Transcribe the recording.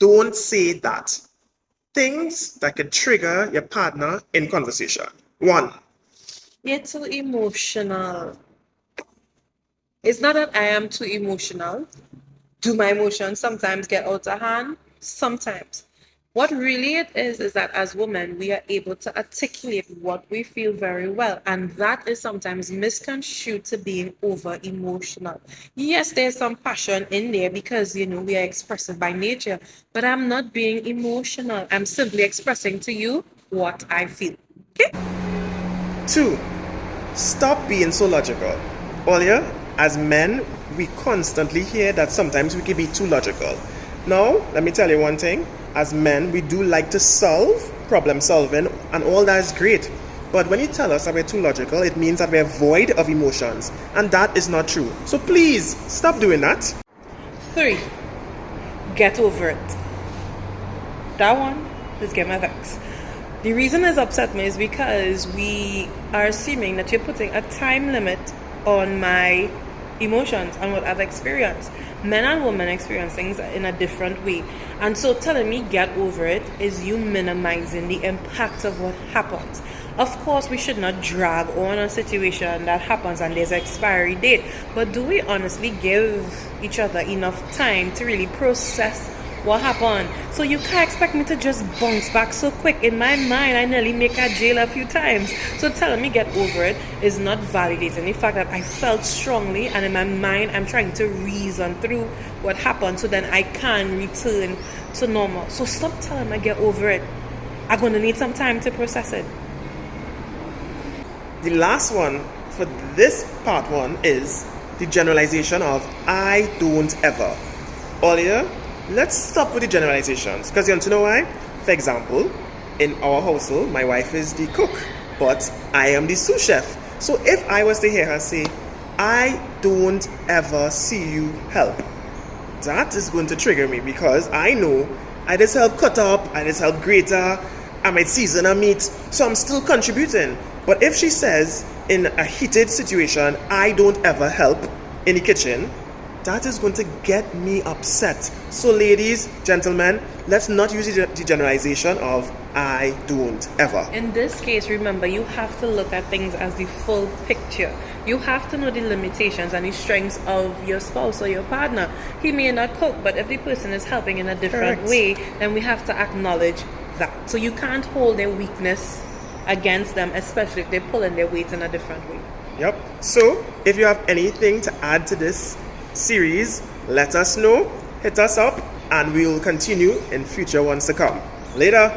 don't say that. Things that could trigger your partner in conversation. 1. You're too emotional. It's not that I am too emotional. Do my emotions sometimes get out of hand? Sometimes. What really it is that as women, we are able to articulate what we feel very well. And that is sometimes misconstrued to being over emotional. Yes, there's some passion in there because, we are expressive by nature, but I'm not being emotional. I'm simply expressing to you what I feel. Okay? 2. Stop being so logical. Earlier, as men, we constantly hear that sometimes we can be too logical. Now, let me tell you one thing. As men, we do like to solve, problem solving, and all that is great. But when you tell us that we're too logical, it means that we're void of emotions. And that is not true. So please, stop doing that. 3. Get over it. That one is get my vex. The reason it's upset me is because we are assuming that you're putting a time limit on my emotions and what I've experienced. Men and women experience things in a different way. And so telling me get over it is you minimizing the impact of what happens. Of course, we should not drag on a situation that happens and there's an expiry date. But do we honestly give each other enough time to really process what happened? So you can't expect me to just bounce back so quick. In my mind, I nearly make a jail a few times. So telling me get over it is not validating the fact that I felt strongly, and in my mind, I'm trying to reason through what happened so then I can return to normal. So stop telling me get over it. I'm going to need some time to process it. The last one for this part 1 is the generalization of I don't ever. Earlier, let's stop with the generalizations, because you want to know why? For example, in our household, my wife is the cook, but I am the sous chef. So if I was to hear her say, I don't ever see you help, that is going to trigger me, because I know I just help cut up, I just help grate, I might season a meat, so I'm still contributing. But if she says in a heated situation, I don't ever help in the kitchen, that is going to get me upset. So ladies, gentlemen, let's not use the generalization of I don't ever. In this case, remember, you have to look at things as the full picture. You have to know the limitations and the strengths of your spouse or your partner. He may not cook, but if the person is helping in a different Correct. way, then we have to acknowledge that. So you can't hold their weakness against them, especially if they're pulling their weight in a different way. Yep. So if you have anything to add to this series, let us know, hit us up, and we will continue in future ones to come. Later.